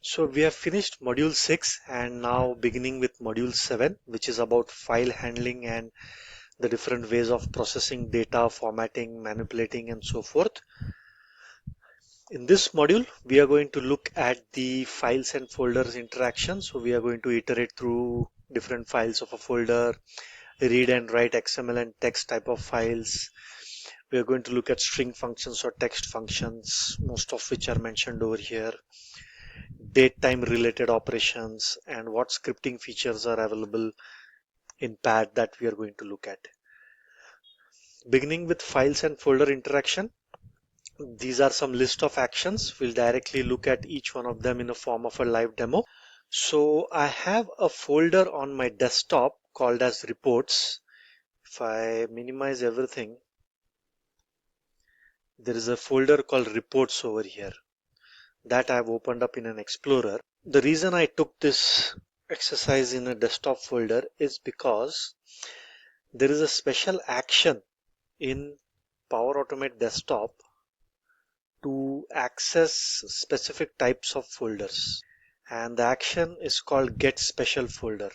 So we have finished module 6 and now beginning with module 7, which is about file handling and the different ways of processing data, formatting, manipulating, and so forth. In this module, we are going to look at the files and folders interaction. So we are going to iterate through different files of a folder, read and write XML and text type of files. We are going to look at string functions or text functions, most of which are mentioned over here, date time related operations, and what scripting features are available in PAD that we are going to look at. Beginning with files and folder interaction, these are some list of actions. We'll directly look at each one of them in the form of a live demo. So I have a folder on my desktop called as reports. If I minimize everything, there is a folder called reports over here that I've opened up in an Explorer. The reason I took this exercise in a desktop folder is because there is a special action in Power Automate Desktop to access specific types of folders, and the action is called get special folder.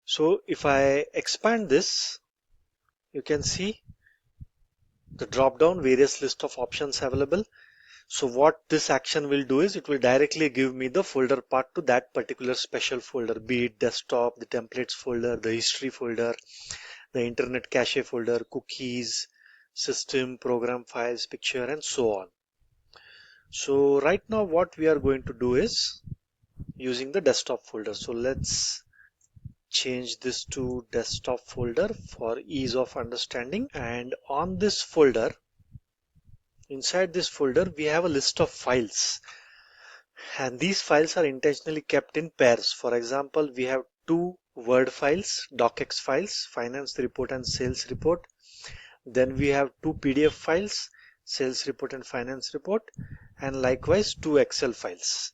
So if I expand this, you can see the drop down various list of options available. So what this action will do is it will directly give me the folder path to that particular special folder, be it desktop, the templates folder, the history folder, the internet cache folder, cookies, system, program files, picture, and so on. So right now what we are going to do is using the desktop folder. So let's change this to desktop folder for ease of understanding. And on this folder, inside this folder, we have a list of files. And these files are intentionally kept in pairs. For example, we have two Word files, docx files, finance report and sales report. Then we have two PDF files, sales report and finance report, and likewise two Excel files.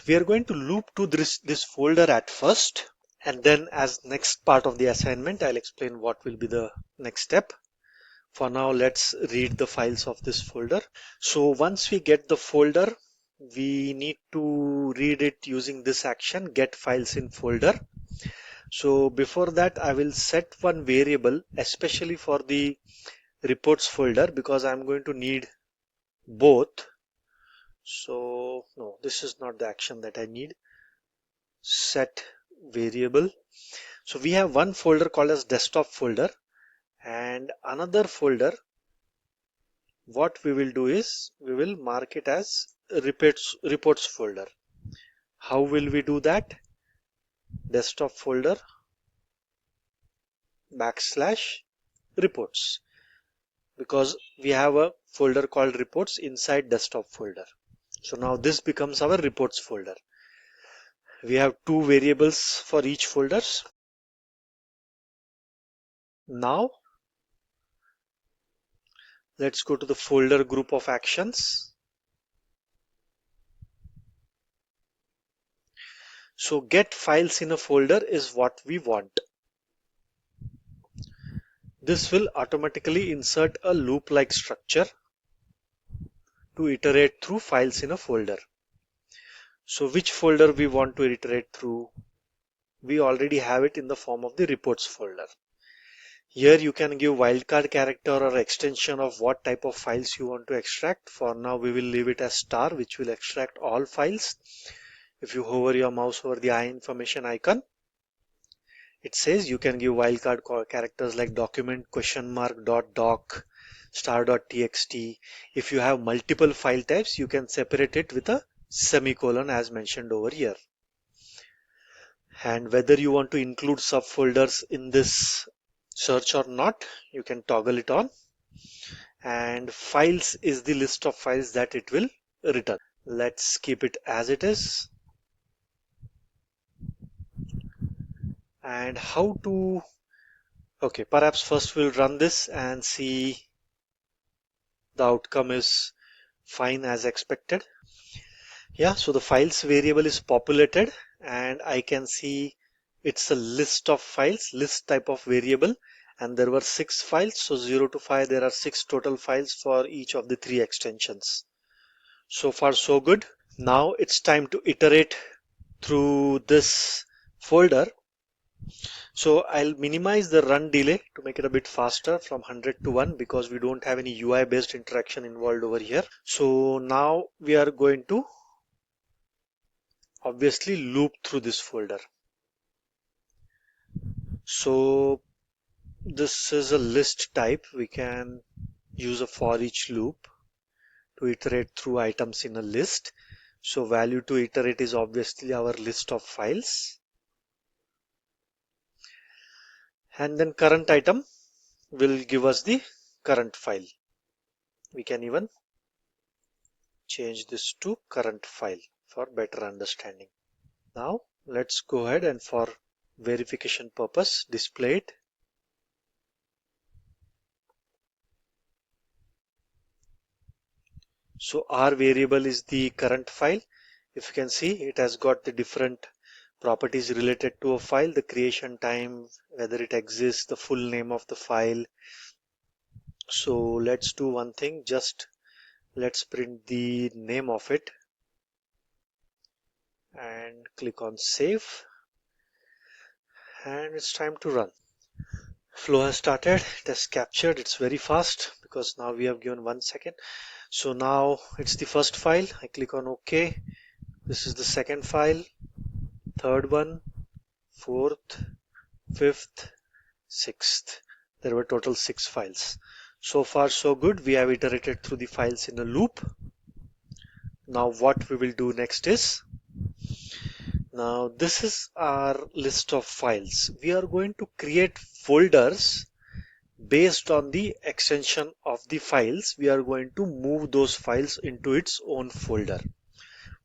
We are going to loop to this folder at first, and then as next part of the assignment, I'll explain what will be the next step. For now, let's read the files of this folder. So once we get the folder, we need to read it using this action, get files in folder. So before that, I will set one variable, especially for the reports folder, because I'm going to need both. So no, this is not the action that I need. Set variable. So we have one folder called as desktop folder and another folder. What we will do is we will mark it as reports folder. How will we do that? Desktop folder \reports, because we have a folder called reports inside desktop folder. So now this becomes our reports folder. We have two variables for each folders. Now let's go to the folder group of actions. So get files in a folder is what we want. This will automatically insert a loop-like structure to iterate through files in a folder. So which folder we want to iterate through? We already have it in the form of the reports folder. Here you can give wildcard character or extension of what type of files you want to extract. For now we will leave it as star, which will extract all files. If you hover your mouse over the eye information icon, it says you can give wildcard characters like document, $doc, star.txt. If you have multiple file types, you can separate it with a semicolon as mentioned over here. And whether you want to include subfolders in this search or not, you can toggle it on. And files is the list of files that it will return. Let's keep it as it is. And how to, okay, perhaps first we'll run this and see the outcome is fine as expected. Yeah, so the files variable is populated and I can see it's a list of files, list type of variable, and there were 6 files. So 0 to 5, there are 6 total files for each of the 3 extensions. So far so good. Now it's time to iterate through this folder. So I'll minimize the run delay to make it a bit faster from 100 to 1 because we don't have any UI based interaction involved over here. So now we are going to obviously loop through this folder. So this is a list type. We can use a for each loop to iterate through items in a list. So value to iterate is obviously our list of files. And then current item will give us the current file. We can even change this to current file for better understanding. Now let's go ahead and for verification purpose display it. So our variable is the current file. If you can see, it has got the different properties related to a file, the creation time, whether it exists, the full name of the file. So let's do one thing, just let's print the name of it and click on save, and it's time to run. Flow has started, it has captured, it's very fast because now we have given 1 second. So now it's the first file, I click on OK. This is the second file, third one, fourth, fifth, sixth. There were total 6 files. So far so good. We have iterated through the files in a loop. Now what we will do next is, now this is our list of files. We are going to create folders based on the extension of the files. We are going to move those files into its own folder.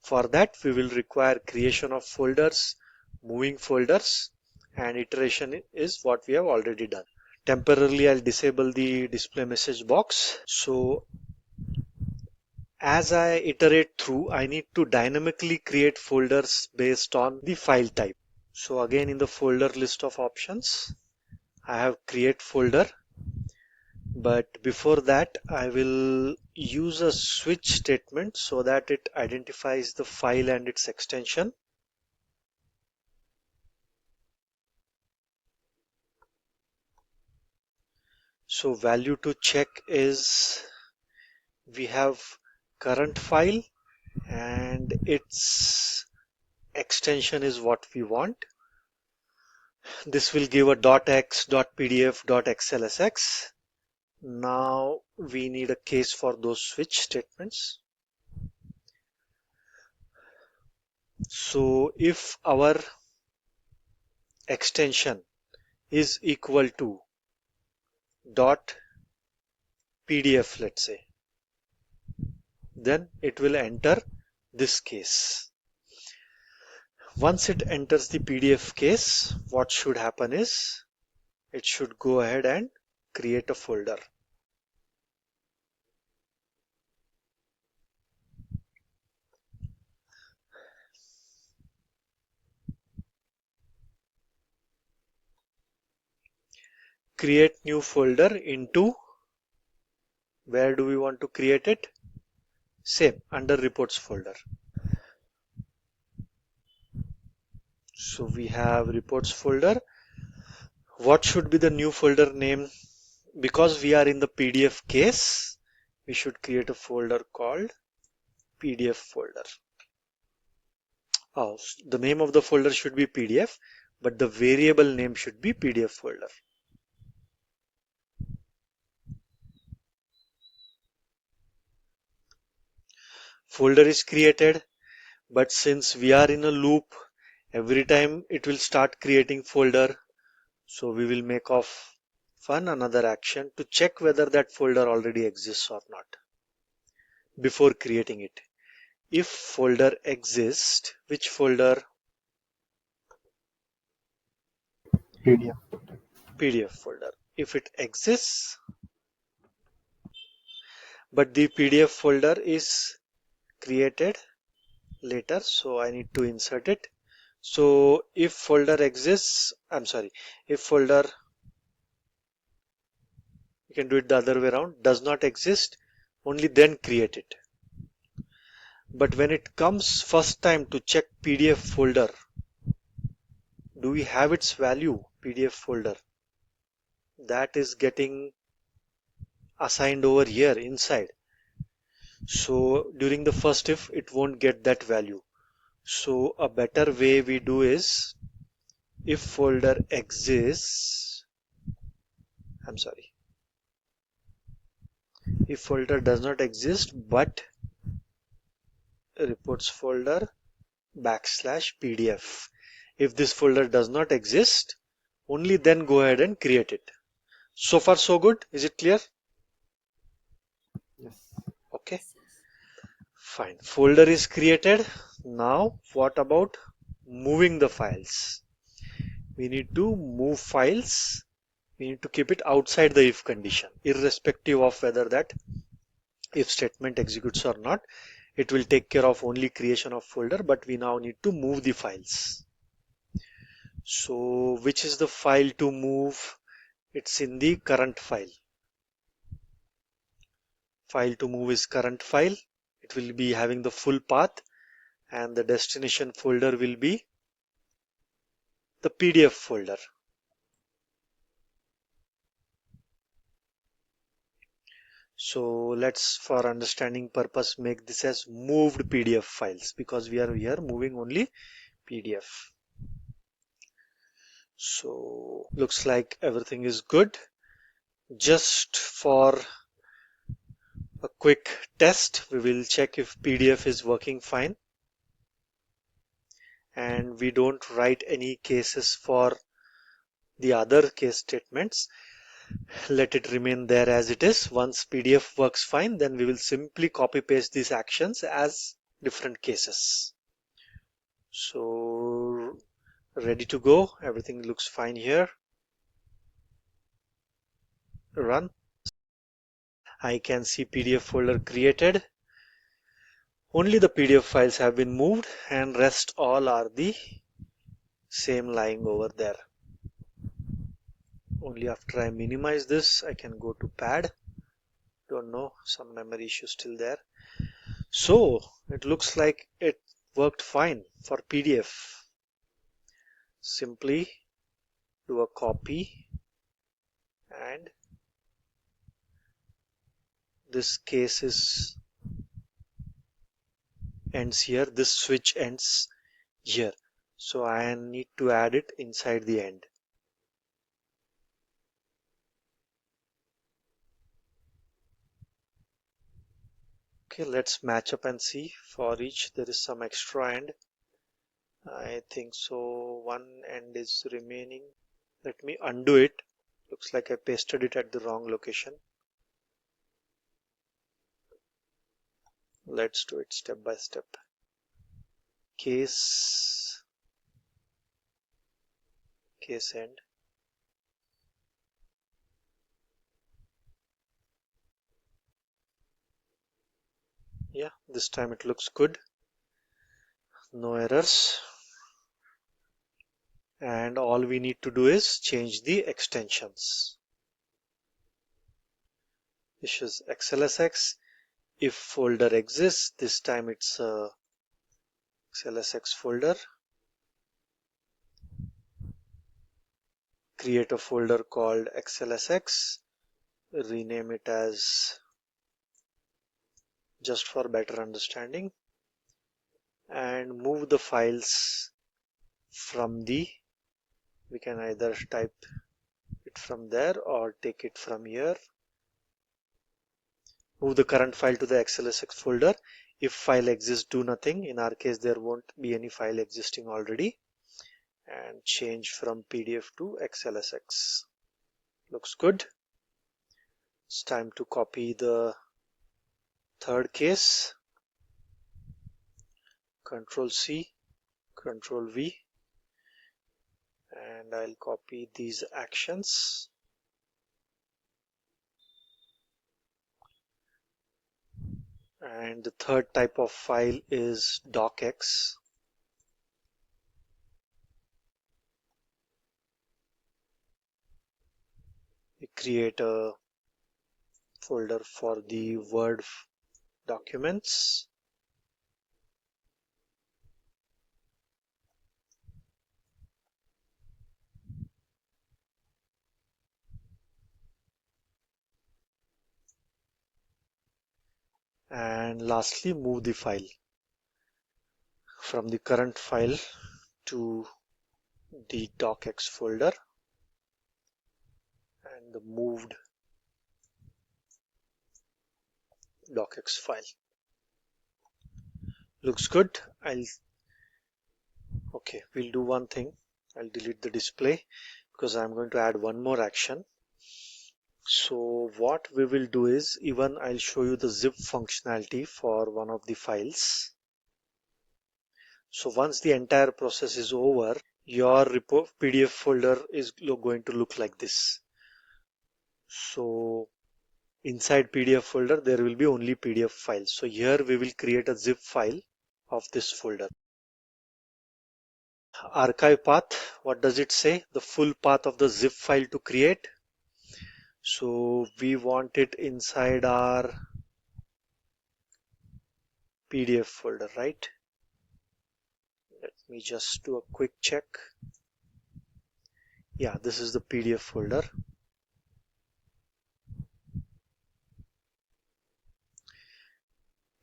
For that we will require creation of folders, moving folders, and iteration is what we have already done. Temporarily I'll disable the display message box. So as I iterate through, I need to dynamically create folders based on the file type. So again, in the folder list of options, I have create folder, but before that I will use a switch statement so that it identifies the file and its extension. So value to check is, we have current file and its extension is what we want. This will give a .x, .pdf, .xlsx. Now we need a case for those switch statements. So if our extension is equal to .pdf, let's say, then it will enter this case. Once it enters the PDF case, what should happen is it should go ahead and create a folder. Create new folder into, where do we want to create it? Same, under reports folder. So we have reports folder. What should be the new folder name? Because we are in the PDF case, we should create a folder called PDF folder. Oh, the name of the folder should be PDF, but the variable name should be PDF folder. Folder is created, but since we are in a loop, every time it will start creating folder. So we will make of fun another action to check whether that folder already exists or not before creating it. If folder exists, which folder? PDF. PDF folder. If it exists, but the PDF folder is created later, so I need to insert it. So if folder exists, if folder can do it the other way around. Does not exist, only then create it. But when it comes first time to check PDF folder, do we have its value, PDF folder? That is getting assigned over here inside. So during the first it won't get that value. So a better way we do is, if folder exists, if folder does not exist but reports folder /PDF. If this folder does not exist, only then go ahead and create it. So far so good. Is it clear? Yes. Okay. Fine. Folder is created. Now what about moving the files? We need to move files. We need to keep it outside the if condition, irrespective of whether that if statement executes or not. It will take care of only creation of folder, but we now need to move the files. So which is the file to move? It's in the current file. File to move is current file. It will be having the full path, and the destination folder will be the PDF folder. So let's, for understanding purpose, make this as moved PDF files, because we are here moving only PDF. So looks like everything is good. Just for a quick test, we will check if PDF is working fine, and we don't write any cases for the other case statements. Let it remain there as it is. Once PDF works fine, then we will simply copy paste these actions as different cases. So ready to go. Everything looks fine here. Run. I can see PDF folder created. Only the PDF files have been moved, and rest all are the same lying over there. Only after I minimize this, I can go to pad. Don't know, some memory issue still there. So it looks like it worked fine for PDF. Simply do a copy, and this case ends here. This switch ends here. So I need to add it inside the end. Okay, let's match up and see. For each there is some extra end. I think so. One end is remaining. Let me undo it. Looks like I pasted it at the wrong location. Let's do it step by step. Case end. Yeah, this time it looks good. No errors. And all we need to do is change the extensions. This is XLSX. If folder exists, this time it's a XLSX folder. Create a folder called XLSX. Rename it as, just for better understanding, and move the files from the, we can either type it from there or take it from here. Move the current file to the XLSX folder. If file exists, do nothing. In our case, there won't be any file existing already. And change from PDF to XLSX. Looks good. It's time to copy the third case. Control C, Control V, and I'll copy these actions. And the third type of file is docx. We create a folder for the Word documents. And lastly, move the file from the current file to the docx folder and the moved docx file. Looks good. We'll do one thing. I'll delete the display because I'm going to add one more action. So what we will do is, even I'll show you the zip functionality for one of the files. So once the entire process is over, your report PDF folder is going to look like this. So inside PDF folder, there will be only PDF files. So here we will create a zip file of this folder. Archive path, what does it say? The full path of the zip file to create. So we want it inside our PDF folder, right? Let me just do a quick check. Yeah, this is the PDF folder.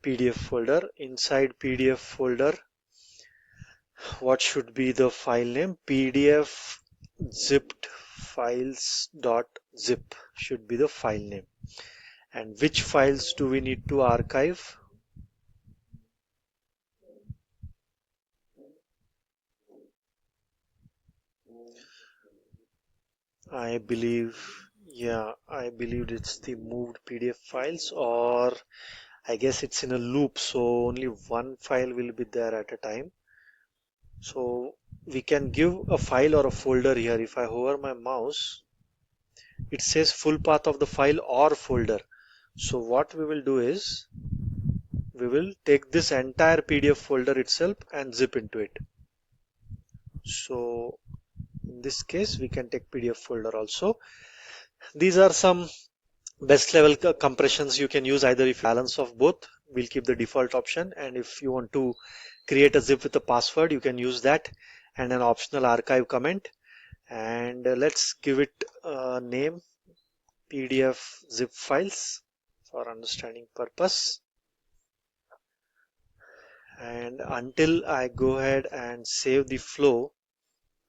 PDF folder. Inside PDF folder, what should be the file name? PDF zipped files.zip should be the file name. And which files do we need to archive? I believe it's the moved PDF files, or I guess it's in a loop, so only one file will be there at a time. So we can give a file or a folder here. If I hover my mouse, it says full path of the file or folder. So what we will do is, we will take this entire PDF folder itself and zip into it. So in this case, we can take PDF folder also. These are some best level compressions you can use, either if balance of both. We'll keep the default option, and if you want to create a zip with a password, you can use that, and an optional archive comment. And let's give it a name, PDF zip files, for understanding purpose. And until I go ahead and save the flow,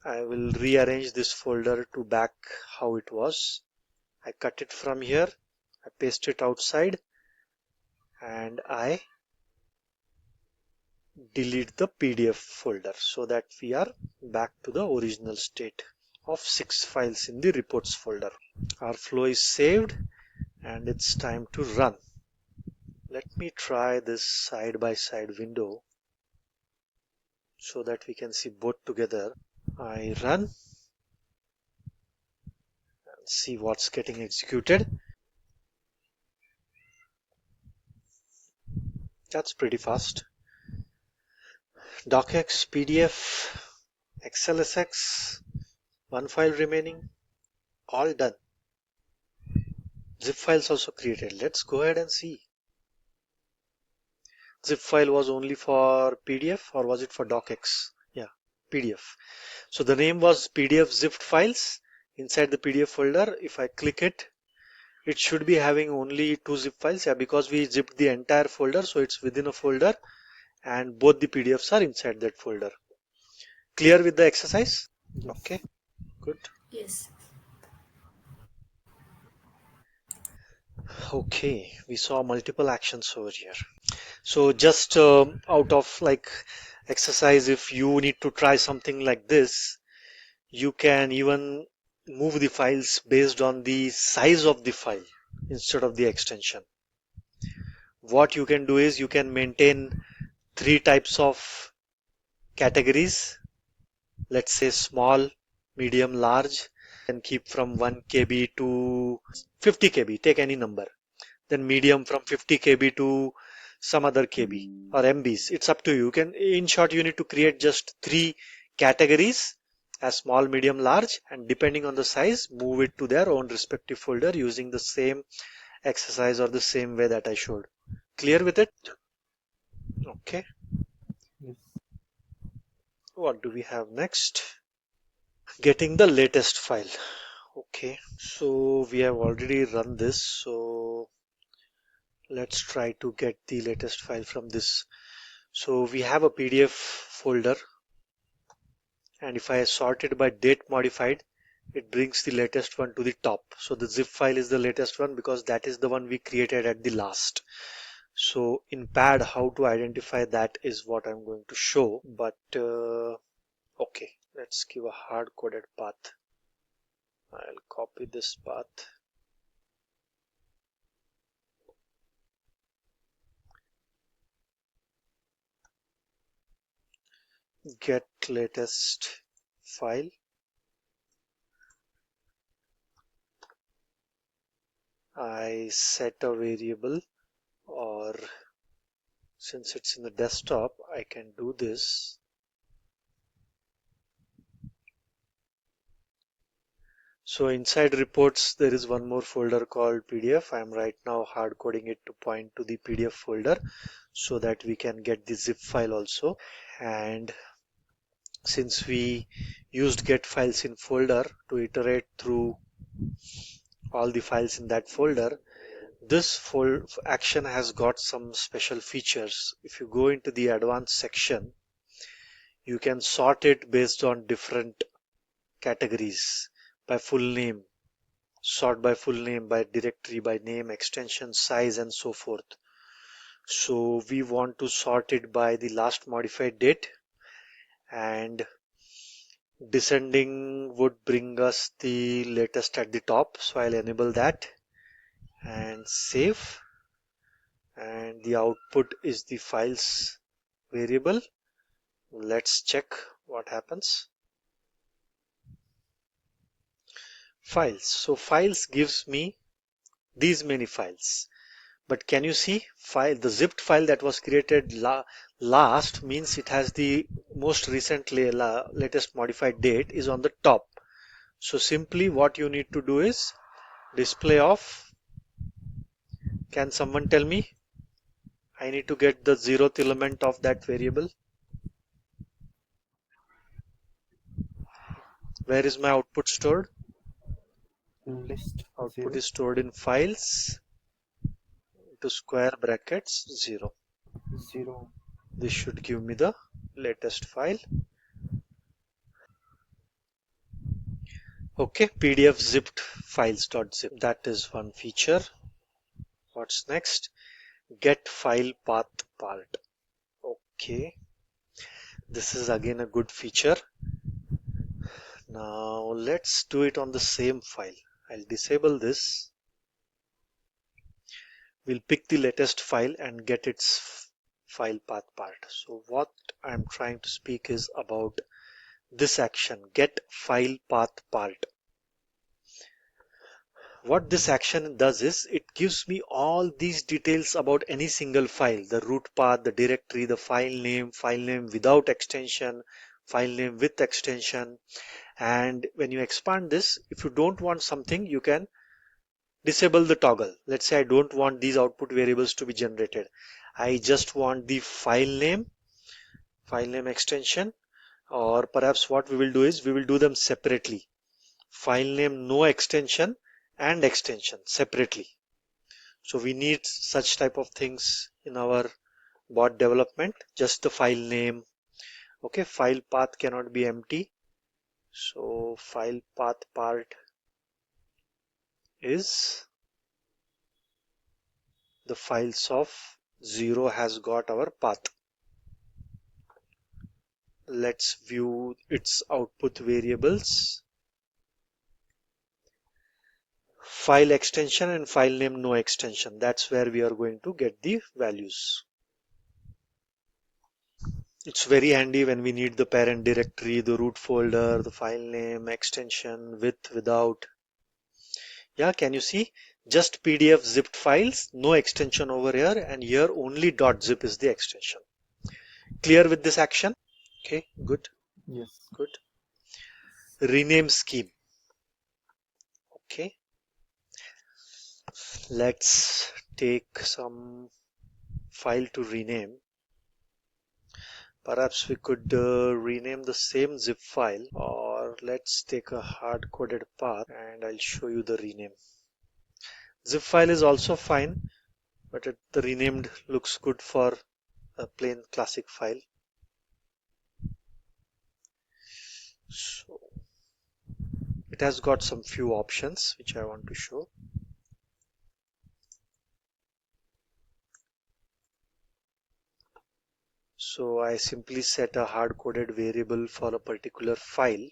I will rearrange this folder to back how it was. I cut it from here, I paste it outside, and I delete the PDF folder so that we are back to the original state of 6 files in the reports folder. Our flow is saved and it's time to run. Let me try this side-by-side window so that we can see both together. I run and see what's getting executed. That's pretty fast. docx, PDF, XLSX, one file remaining, all done. Zip files also created. Let's go ahead and see. Zip file was only for PDF, or was it for docx? Yeah, PDF. So the name was PDF zipped files. Inside the PDF folder, if I click it, it should be having only 2 zip files. Yeah, because we zipped the entire folder, so it's within a folder and both the PDFs are inside that folder. Clear with the exercise? Yes. Okay, good. Yes. Okay, we saw multiple actions over here. So just out of like exercise, if you need to try something like this, you can even move the files based on the size of the file instead of the extension. What you can do is, you can maintain 3 types of categories. Let's say small, medium, large, and keep from 1 KB to 50 KB, take any number. Then medium from 50 KB to some other KB or MBs. It's up to you. In short, you need to create just 3 categories as small, medium, large, and depending on the size, move it to their own respective folder using the same exercise or the same way that I showed. Clear with it? Okay. Yes. What do we have next? Getting the latest file. Okay. So we have already run this. So let's try to get the latest file from this. So we have a PDF folder, and if I sort it by date modified, it brings the latest one to the top. So the zip file is the latest one because that is the one we created at the last. So in pad, how to identify that is what I'm going to show. But okay, let's give a hard-coded path. I'll copy this path. Get latest file. I set a variable, or since it's in the desktop, I can do this. So inside reports, there is one more folder called PDF. I'm right now hard coding it to point to the PDF folder so that we can get the zip file also. And since we used get files in folder to iterate through all the files in that folder, this action has got some special features. If you go into the advanced section, you can sort it based on different categories by full name, sort by full name, by directory, by name, extension, size, and so forth. So we want to sort it by the last modified date, and descending would bring us the latest at the top. So I'll enable that and save, and the output is the files variable. Let's check what happens. Files. So files gives me these many files. But can you see the zipped file that was created last means it has the most recent latest modified date is on the top. So simply what you need to do is display of, can someone tell me? I need to get the 0th element of that variable. Where is my output stored? List Output 0, is stored in files into square brackets 0. 0. This should give me the latest file. Okay, PDF zipped files.zip. That is one feature. What's next? Get file path part. Okay, this is again a good feature. Now let's do it on the same file. I'll disable this. We'll pick the latest file and get its file path part. So what I'm trying to speak is about this action, get file path part. What this action does is it gives me all these details about any single file, the root path, the directory, the file name without extension, file name with extension. And when you expand this, if you don't want something, you can disable the toggle. Let's say I don't want these output variables to be generated. I just want the file name extension, or perhaps what we will do is we will do them separately. File name no extension and extension separately. So we need such type of things in our bot development, just the file name. Okay, file path cannot be empty. So file path part is the files of 0 has got our path. Let's view its output variables. File extension and file name no extension. That's where we are going to get the values. It's very handy when we need the parent directory, the root folder, the file name, extension, with, without. Yeah, can you see? Just PDF zipped files, no extension over here, and here only .zip is the extension. Clear with this action? Okay, good, Yes. good. Rename scheme. Okay. Let's take some file to rename. Perhaps we could rename the same zip file, or let's take a hard-coded path and I'll show you the rename. Zip file is also fine, but the renamed looks good for a plain classic file. So it has got some few options which I want to show. So I simply set a hard-coded variable for a particular file.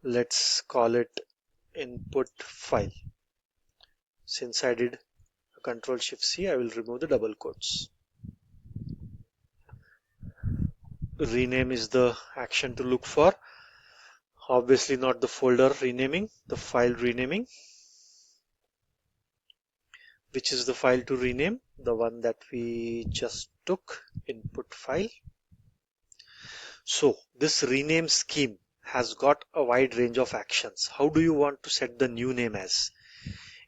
Let's call it input file. Since I did a Control-Shift-C, I will remove the double quotes. Rename is the action to look for. Obviously not the folder renaming, the file renaming. Which is the file to rename? The one that we just took, input file. So this rename scheme has got a wide range of actions. How do you want to set the new name as?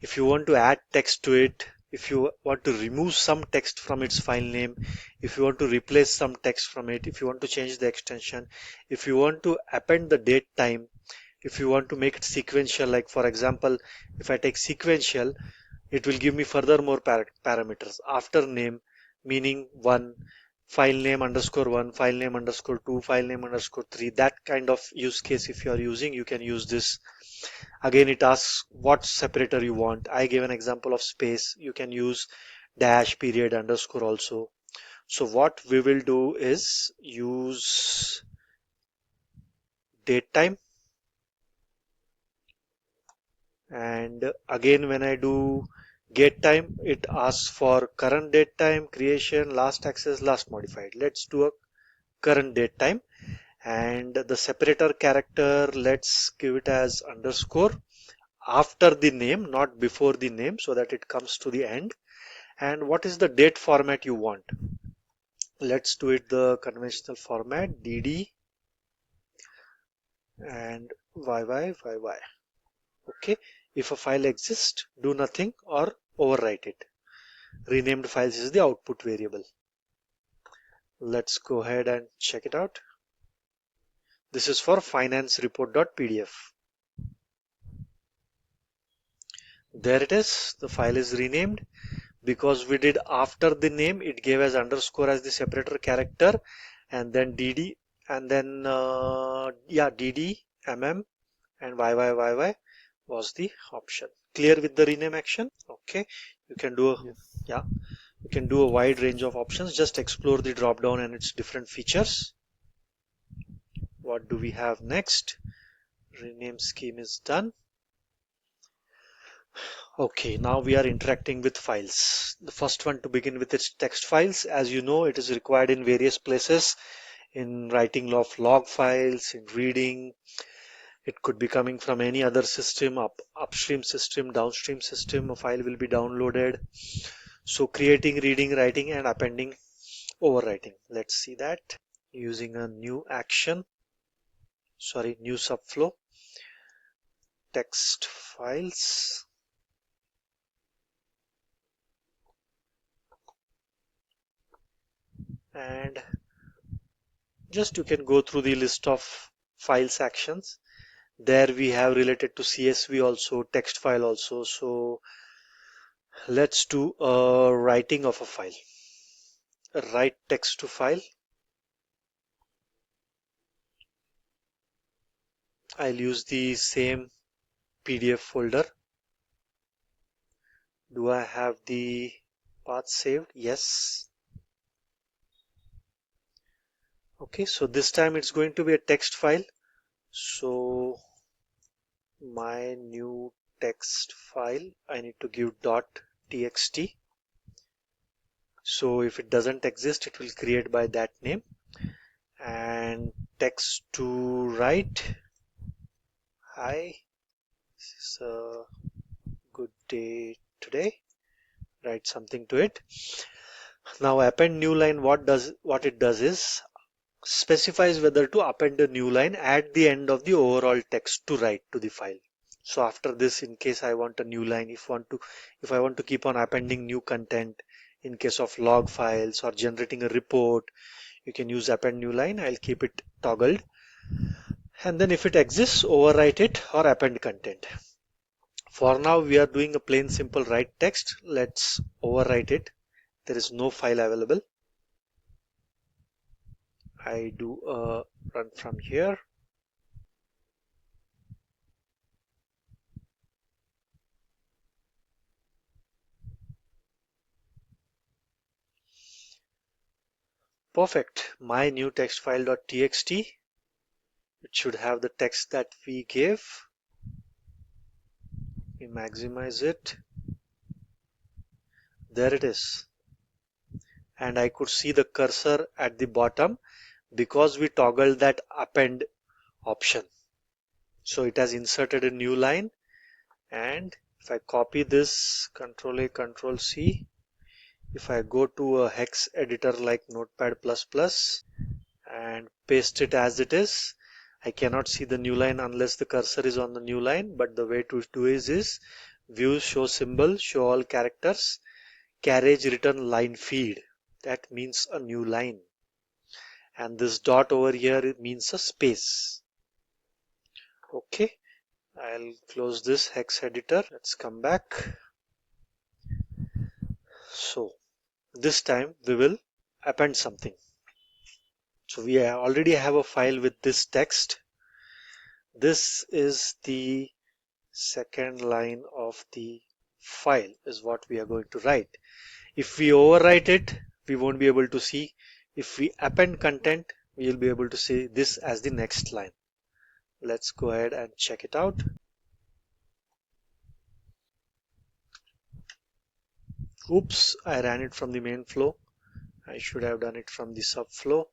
If you want to add text to it, if you want to remove some text from its file name, if you want to replace some text from it, if you want to change the extension, if you want to append the date time, if you want to make it sequential, like for example, if I take sequential, it will give me further more parameters. After name, meaning 1, file name underscore 1, file name underscore 2, file name underscore 3. That kind of use case, if you are using, you can use this. Again, it asks what separator you want. I gave an example of space. You can use dash, period, underscore also. So what we will do is use date time. And again, when I do get time, it asks for current date time, creation, last access, last modified. Let's do a current date time, and the separator character, let's give it as underscore after the name, not before the name, so that it comes to the end. And what is the date format you want? Let's do it the conventional format, dd and yy. Okay, if a file exists, do nothing or overwrite it. Renamed files is the output variable. Let's go ahead and check it out. This is for finance report.pdf. There it is. The file is renamed. Because we did after the name, it gave as underscore as the separator character, and then dd, and then dd, and yy was the option. Clear with the rename action? Okay, you can do a Yes. you can do a wide range of options. Just explore the drop down and its different features. What do we have next? Rename scheme is done. Okay, now we are interacting with files. The first one to begin with is text files. As you know, it is required in various places, in writing of log files, in reading. It could be coming from any other system, upstream system, downstream system. A file will be downloaded. So creating, reading, writing, and appending, overwriting. Let's see that using a new action. Sorry, new subflow. Text files. And just you can go through the list of files actions. There we have related to CSV also, text file also. So let's do a writing of a file. Write text to file. I'll use the same PDF folder. Do I have the path saved? Yes. Okay, so this time it's going to be a text file. So my new text file, I need to give .txt. So if it doesn't exist, it will create by that name. And text to write. Hi, this is a good day today. Write something to it. Now append new line, what it does is specifies whether to append a new line at the end of the overall text to write to the file. So after this, in case I want a new line, if I want to keep on appending new content in case of log files or generating a report, you can use append new line. I'll keep it toggled. And then if it exists, overwrite it or append content. For now, we are doing a plain simple write text. Let's overwrite it. There is no file available. I do a run from here. Perfect. My new text file.txt. It should have the text that we gave. We maximize it. There it is. And I could see the cursor at the bottom because we toggled that append option. So it has inserted a new line, and if I copy this, Control A, Control C, if I go to a hex editor like Notepad++ and paste it as it is, I cannot see the new line unless the cursor is on the new line, but the way to do is view show symbol, show all characters, carriage return line feed. That means a new line. And this dot over here means a space. Okay, I'll close this hex editor. Let's come back. So this time we will append something. So we already have a file with this text. This is the second line of the file is what we are going to write. If we overwrite it, we won't be able to see. If we append content, we will be able to see this as the next line. Let's go ahead and check it out. Oops, I ran it from the main flow. I should have done it from the subflow.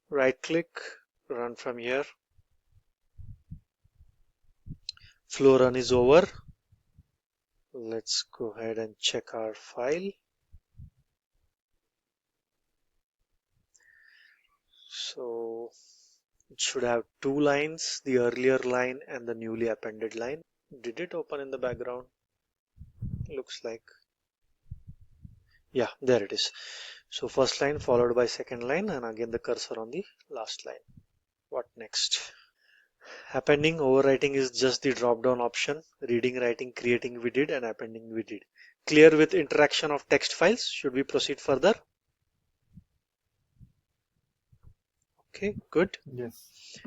Right click, run from here. Flow run is over. Let's go ahead and check our file. So it should have two lines, the earlier line and the newly appended line. Did it open in the background? Looks like. Yeah, there it is. So first line followed by second line, and again the cursor on the last line. What next? Appending, overwriting is just the drop down option. Reading, writing, creating we did, and appending we did. Clear with interaction of text files. Should we proceed further? Okay, good. Yes.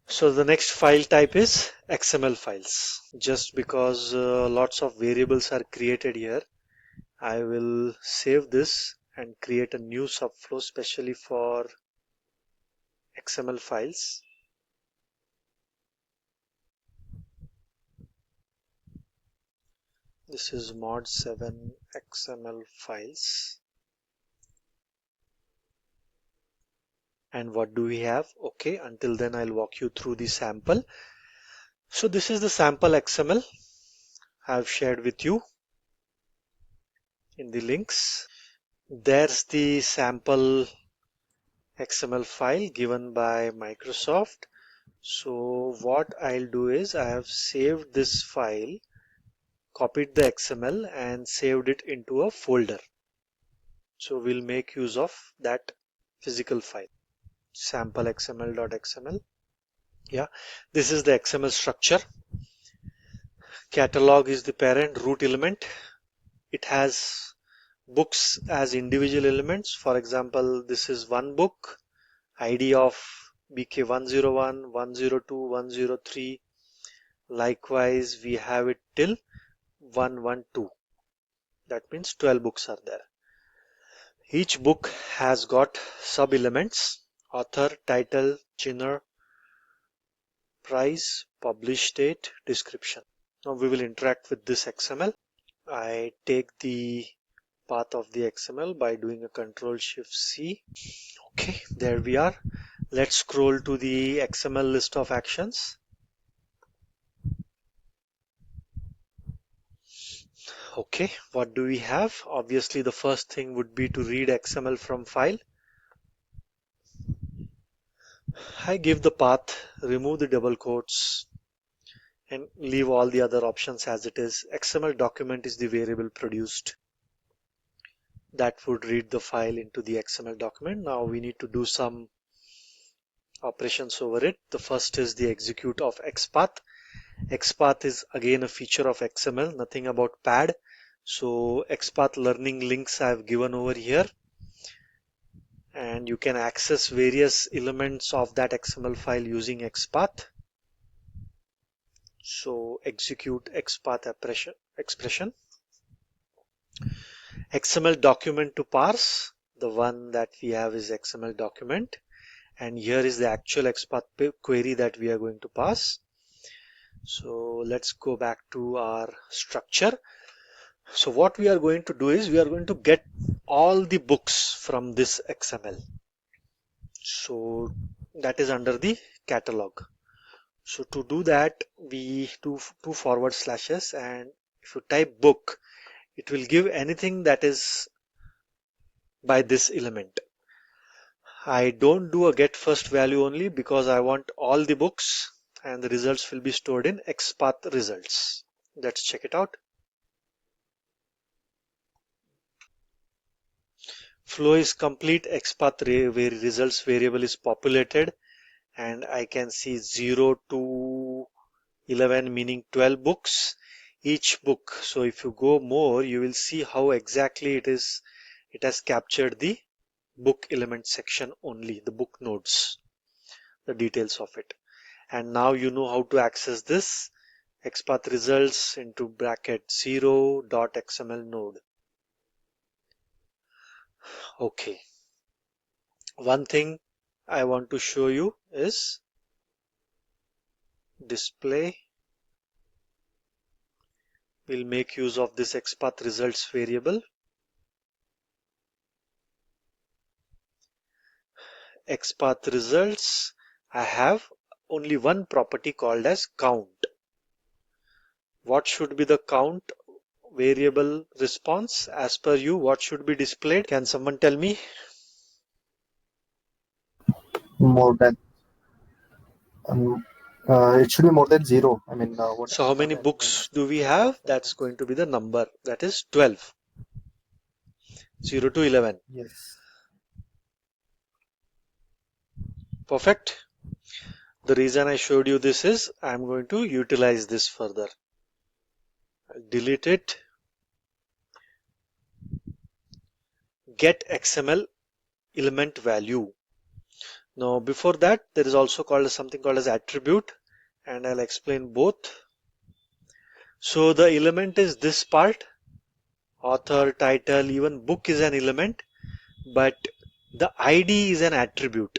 So the next file type is XML files. Just because lots of variables are created here, I will save this and create a new subflow specially for XML files. This is mod 7 XML files. And what do we have? Okay, until then I'll walk you through the sample. So this is the sample XML I've shared with you in the links. There's the sample XML file given by Microsoft. So what I'll do is I have saved this file, copied the XML and saved it into a folder. So we'll make use of that physical file, sample xml.xml. Yeah, this is the XML structure. Catalog is the parent root element. It has books as individual elements. For example, this is one book, ID of BK101, 102, 103. Likewise, we have it till 112. That means 12 books are there. Each book has got sub elements: author, title, genre, price, publish date, description. Now we will interact with this XML. I take the path of the XML by doing a Control-Shift-C. Okay, there we are. Let's scroll to the XML list of actions. Okay, what do we have? Obviously, the first thing would be to read XML from file. I give the path, remove the double quotes, and leave all the other options as it is. XML document is the variable produced that would read the file into the XML document. Now we need to do some operations over it. The first is the execute of Xpath. Xpath is again a feature of XML, nothing about pad. So Xpath learning links I have given over here, and you can access various elements of that XML file using Xpath. So execute Xpath expression. XML document to parse. The one that we have is XML document, and here is the actual Xpath query that we are going to pass. So let's go back to our structure. So what we are going to do is we are going to get all the books from this XML. So that is under the catalog. So to do that, we do two forward slashes, and if you type book, it will give anything that is by this element. I don't do a get first value only because I want all the books, and the results will be stored in Xpath results. Let's check it out. Flow is complete. Xpath results variable is populated, and I can see 0 to 11 meaning 12 books. Each book. So if you go more, you will see how exactly it is. It has captured the book element section only, the book nodes, the details of it. And now you know how to access this Xpath results into bracket 0.xml node. Okay. One thing I want to show you is display. We'll make use of this Xpath results variable. Xpath results, I have only one property called as count. What should be the count variable response as per you? What should be displayed? Can someone tell me? More than it should be more than zero. I mean, So how what many books elements? do we Number of have? That's elements. going to be the number, that is 12. 0 to 11. Yes. Perfect. The reason I showed you this is I'm going to utilize this further. I'll delete it. Get XML element value. Now before that, there is also something called as attribute, and I'll explain both. So the element is this part, author, title, even book is an element, but the ID is an attribute.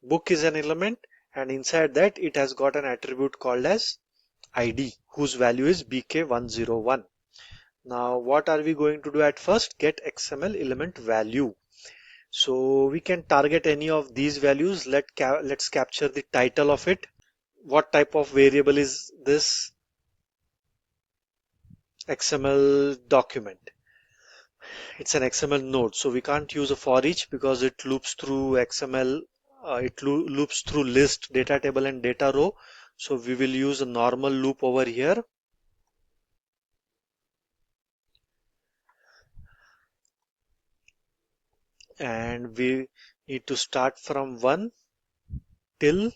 Book is an element, and inside that it has got an attribute called as ID, whose value is BK101. Now what are we going to do at first? Get XML element value. So we can target any of these values. Let's capture the title of it. What type of variable is this? XML document. It's an XML node, so we can't use a for each because it loops through XML. It loops through list, data table, and data row. So we will use a normal loop over here. And we need to start from 1 till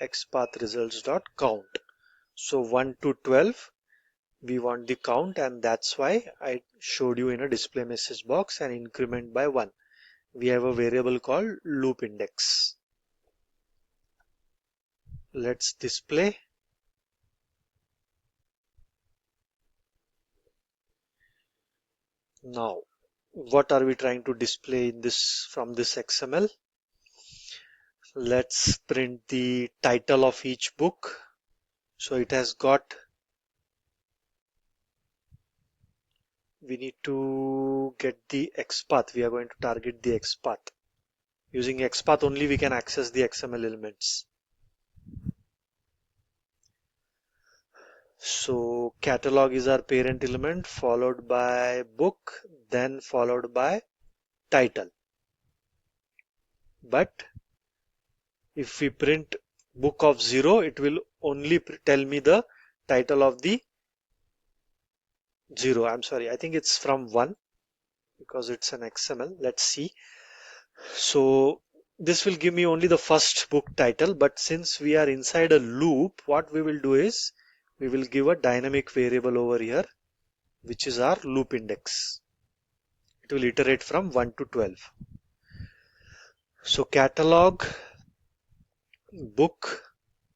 xpath results dot count. So 1 to 12 we want the count, and that's why I showed you in a display message box and increment by 1. We have a variable called loop index. Let's display. Now what are we trying to display in this from this XML? Let's print the title of each book. So it has got, we need to get the XPath. We are going to target the XPath. Using XPath only we can access the XML elements. So catalog is our parent element, followed by book, then followed by title. But if we print book of 0, it will only tell me the title of the 0. I'm sorry, I think it's from 1 because it's an XML. Let's see. So this will give me only the first book title, but since we are inside a loop, what we will do is we will give a dynamic variable over here, which is our loop index. It will iterate from 1 to 12. So catalog book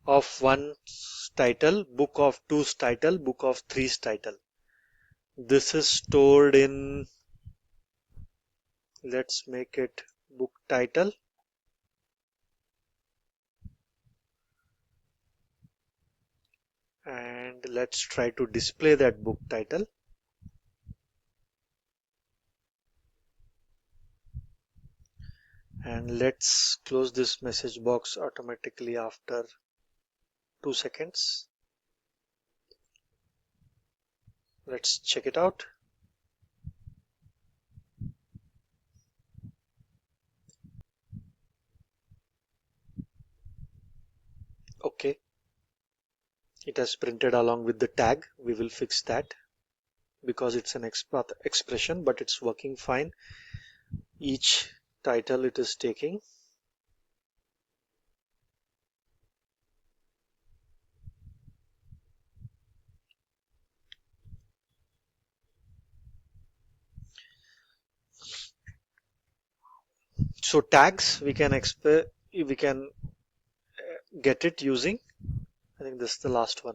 of 1's title, book of 2's title, book of 3's title. This is stored in, let's make it book title. And let's try to display that book title. And let's close this message box automatically after 2 seconds. Let's check it out. Okay, it has printed along with the tag. We will fix that because it's an Xpath expression, but it's working fine. Each title it is taking. So tags we can get it using, I think this is the last one.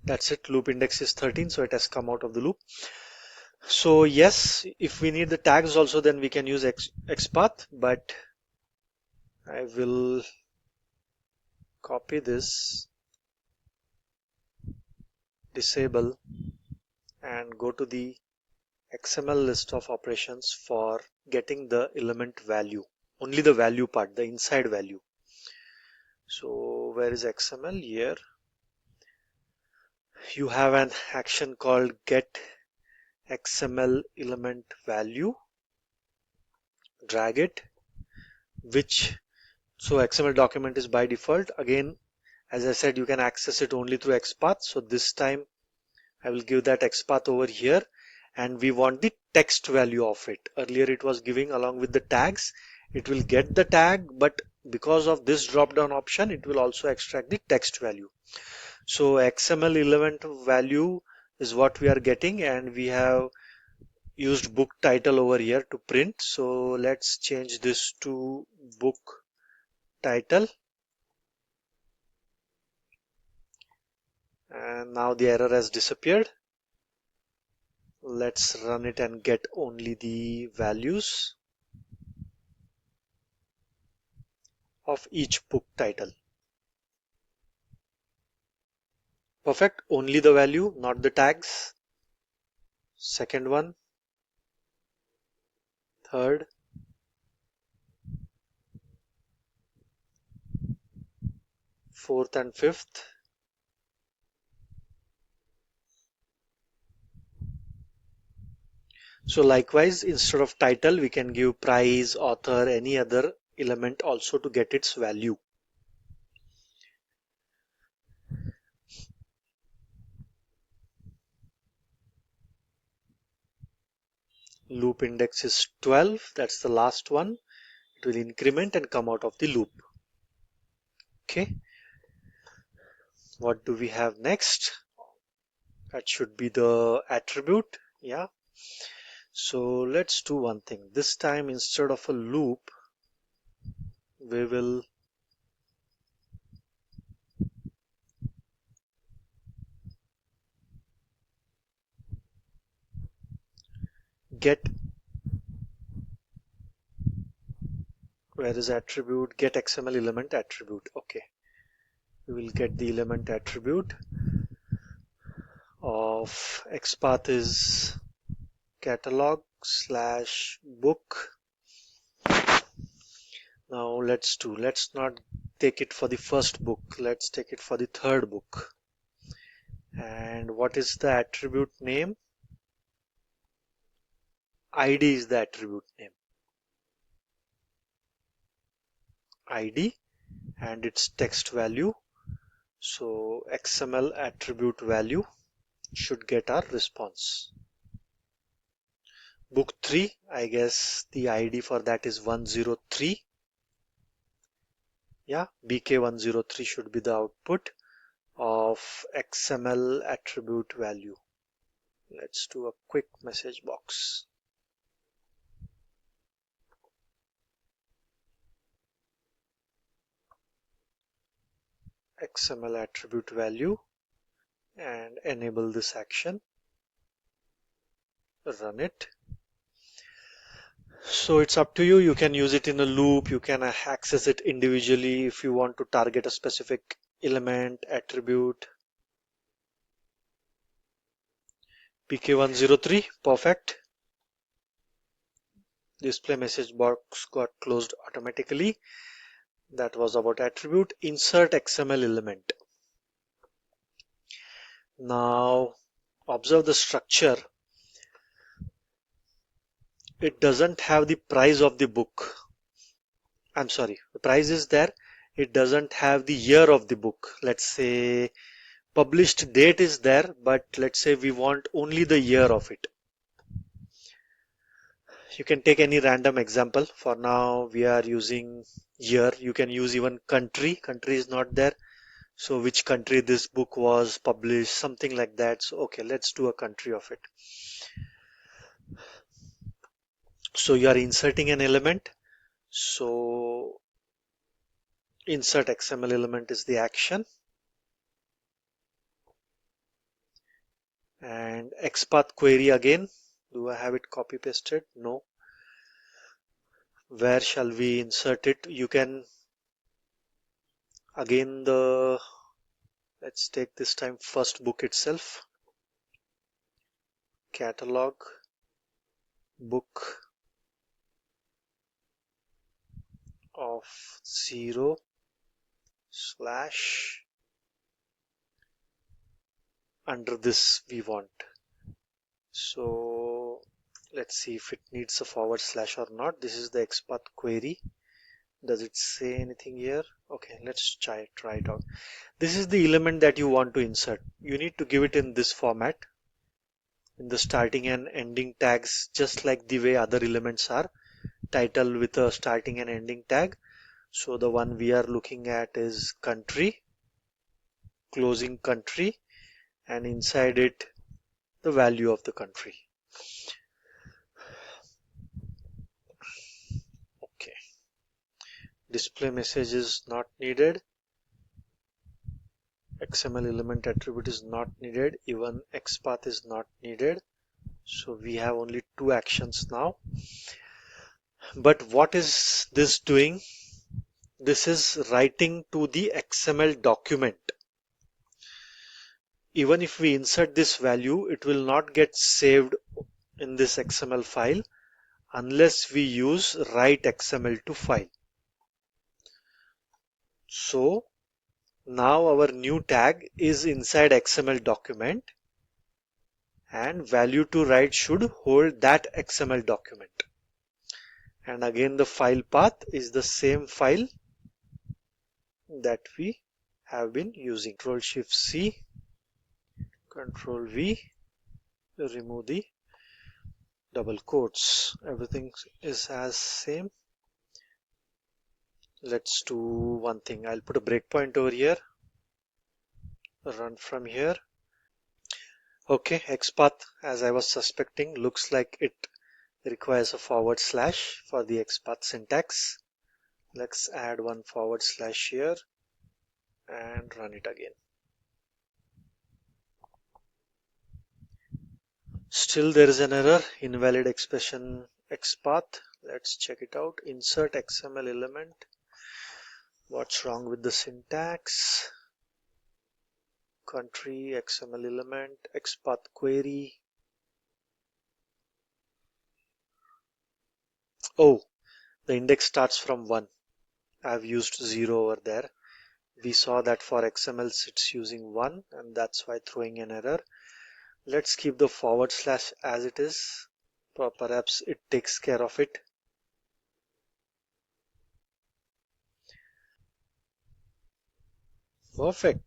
That's it. Loop index is 13, so it has come out of the loop. So yes, if we need the tags also, then we can use Xpath, but I will copy this, disable, and go to the XML list of operations for getting the element value, only the value part, the inside value. So where is XML? Here you have an action called get XML element value. Drag it, so XML document is by default. Again, as I said, you can access it only through Xpath. So this time I will give that Xpath over here, and we want the text value of it. Earlier it was giving along with the tags. It will get the tag, but because of this drop down option, it will also extract the text value. So XML element value is what we are getting, and we have used book title over here to print. So let's change this to book title, and now the error has disappeared. Let's run it and get only the values of each book title. Perfect, only the value, not the tags. Second one, third, fourth and fifth. So likewise, instead of title, we can give price, author, any other element also to get its value. Loop index is 12, that's the last one. It will increment and come out of the loop. Okay, what do we have next? That should be the attribute. Yeah, so let's do one thing. This time, instead of a loop, we will get, where is attribute? Get XML element attribute. Okay, we will get the element attribute of Xpath is catalog slash book Now let's not take it for the first book, let's take it for the third book. And what is the attribute name? ID is the attribute name. ID and its text value. So XML attribute value should get our response. Book 3, I guess the ID for that is 103. Yeah, BK103 should be the output of XML attribute value. Let's do a quick message box. XML attribute value and enable this action. Run it. So it's up to you. You can use it in a loop. You can access it individually if you want to target a specific element, attribute. PK103, perfect. Display message box got closed automatically. That was about attribute. Insert XML element. Now observe the structure. It doesn't have the price of the book. I'm sorry, the price is there. It doesn't have the year of the book. Let's say published date is there, but let's say we want only the year of it. You can take any random example. For now we are using year. You can use even country. Country is not there, so which country this book was published, something like that. So okay, let's do a country of it. So you are inserting an element, so insert XML element is the action. And Xpath query again. Do I have it copy pasted? No. Where shall we insert it? You can again let's take this time first book itself. Catalog book of 0 slash under this we want. So let's see if it needs a forward slash or not. This is the Xpath query. Does it say anything here? Okay, let's try it out. This is the element that you want to insert. You need to give it in this format, in the starting and ending tags, just like the way other elements are. Title with a starting and ending tag. So the one we are looking at is country, closing country, and inside it the value of the country. Okay, display message is not needed. XML element attribute is not needed. Even XPath is not needed. So we have only two actions now. But what is this doing? This is writing to the XML document. Even if we insert this value, it will not get saved in this XML file unless we use write XML to file. So now our new tag is inside XML document, and value to write should hold that XML document. And again the file path is the same file that we have been using. Control Shift C, Control V, remove the double quotes. Everything is as same. Let's do one thing. I'll put a breakpoint over here. Run from here. Okay, XPath, as I was suspecting, looks like it requires a forward slash for the XPath syntax. Let's add one forward slash here and run it again. Still there is an error, invalid expression XPath. Let's check it out. Insert XML element. What's wrong with the syntax? Country, XML element, XPath query. Oh, the index starts from 1. I've used 0 over there. We saw that for XML it's using 1, and that's why throwing an error. Let's keep the forward slash as it is. Perhaps it takes care of it. Perfect.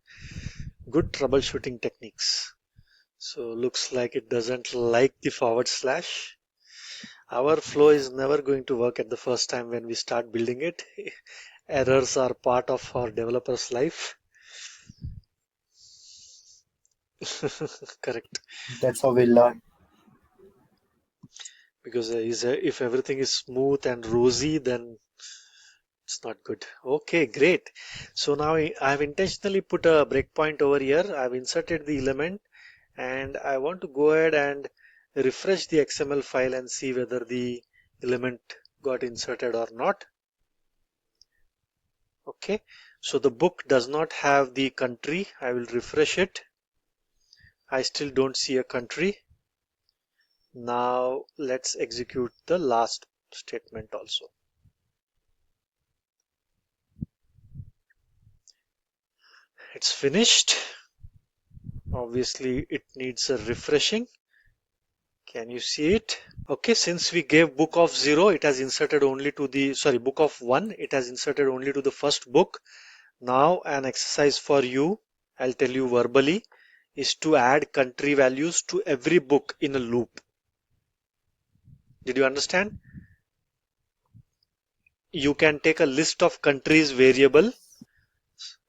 Good troubleshooting techniques. So looks like it doesn't like the forward slash. Our flow is never going to work at the first time when we start building it. Errors are part of our developer's life. Correct. That's how we learn. Because if everything is smooth and rosy, then it's not good. Okay, great. So now I've intentionally put a breakpoint over here. I've inserted the element, and I want to go ahead and refresh the XML file and see whether the element got inserted or not. Okay, so the book does not have the country. I will refresh it. I still don't see a country. Now let's execute the last statement also. It's finished. Obviously it needs a refreshing. Can you see it? Okay, since we gave book of 0, it has inserted only to the, book of 1, it has inserted only to the first book. Now an exercise for you, I'll tell you verbally, is to add country values to every book in a loop. Did you understand? You can take a list of countries variable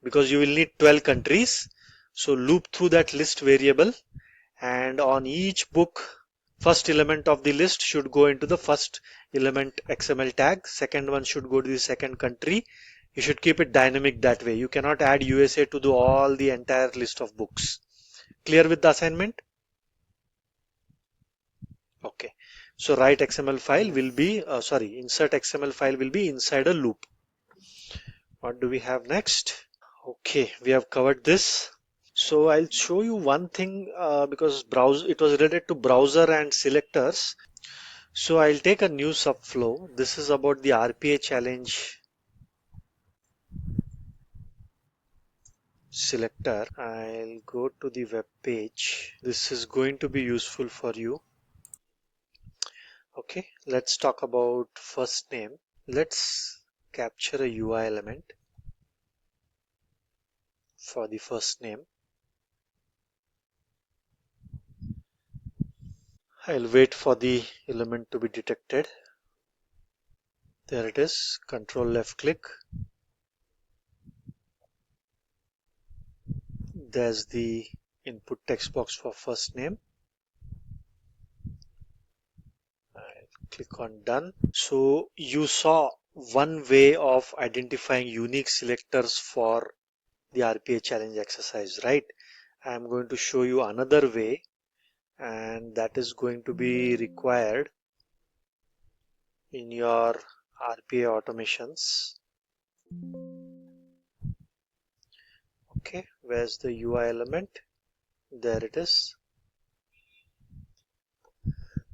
because you will need 12 countries. So loop through that list variable, and on each book, first element of the list should go into the first element XML tag. Second one should go to the second country. You should keep it dynamic that way. You cannot add USA to all the entire list of books. Clear with the assignment? Okay. So write XML file will be, insert XML file will be inside a loop. What do we have next? Okay, we have covered this. So I'll show you one thing because it was related to browser and selectors. So I'll take a new subflow. This is about the RPA challenge selector. I'll go to the web page. This is going to be useful for you. Okay, let's talk about first name. Let's capture a UI element for the first name. I'll wait for the element to be detected. There it is. Control left click. There's the input text box for first name. I'll click on done. So you saw one way of identifying unique selectors for the RPA challenge exercise, right? I'm going to show you another way, and that is going to be required in your RPA automations. Okay, where's the UI element? There it is.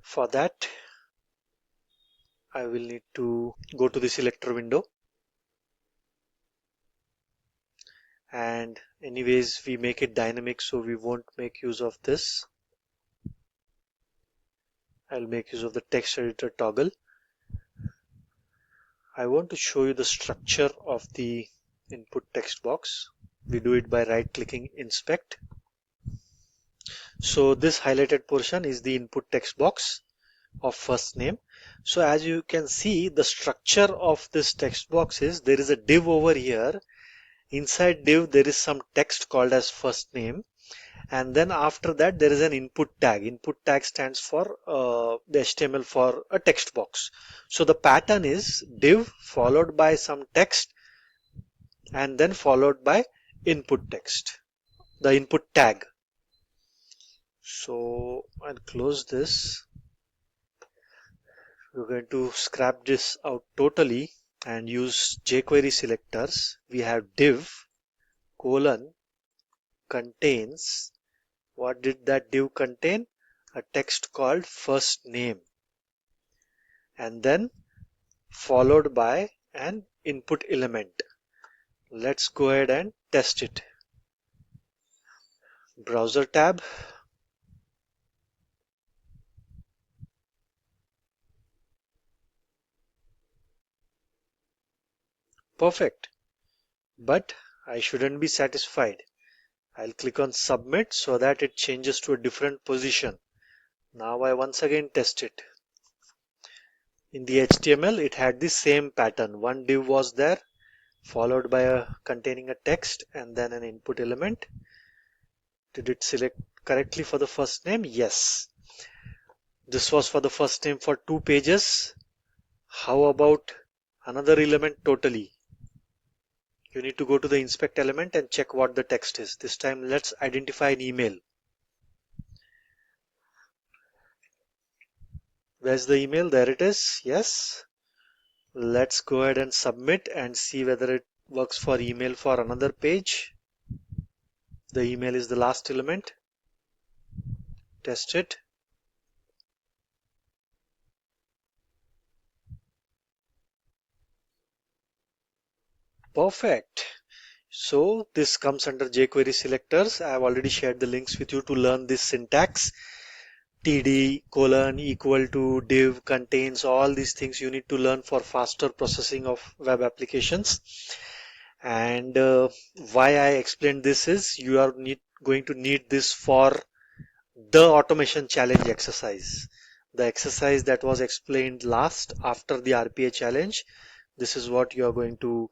For that, I will need to go to the selector window, and anyways we make it dynamic, so we won't make use of this. I'll make use of the text editor toggle. I want to show you the structure of the input text box. We do it by right clicking inspect. So this highlighted portion is the input text box of first name. So as you can see, the structure of this text box is there is a div over here. Inside div there is some text called as first name, and then after that there is an input tag. Input tag stands for the HTML for a text box. So the pattern is div followed by some text and then followed by input text, the input tag. So I'll close this. We're going to scrap this out totally and use jQuery selectors. We have div colon contains. What did that div contain? A text called first name, and then followed by an input element. Let's go ahead and test it. Browser tab. Perfect. But I shouldn't be satisfied. I'll click on submit so that it changes to a different position. Now I once again test it. In the HTML, it had the same pattern. One div was there, followed by containing a text and then an input element. Did it select correctly for the first name? Yes. This was for the first name for 2 pages. How about another element totally? You need to go to the inspect element and check what the text is. This time let's identify an email. Where's the email? There it is. Yes. Let's go ahead and submit and see whether it works for email for another page. The email is the last element. Test it. Perfect. So this comes under jQuery selectors. I have already shared the links with you to learn this syntax. TD colon equal to div contains, all these things you need to learn for faster processing of web applications. And why I explained this is you are going to need this for the automation challenge exercise. The exercise that was explained last after the RPA challenge. This is what you are going to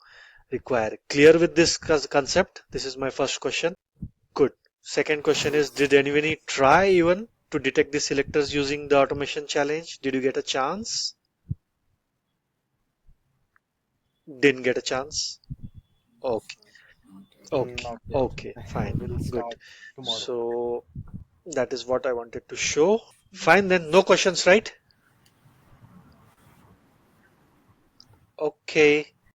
require. Clear with this concept? This is my first question. Good. Second question is, did anybody try even to detect the selectors using the automation challenge? Did you get a chance? Didn't get a chance? Okay. Okay. Not yet. Okay. Fine. We'll Good. start tomorrow. So that is what I wanted to show. Fine then. No questions, right? Okay.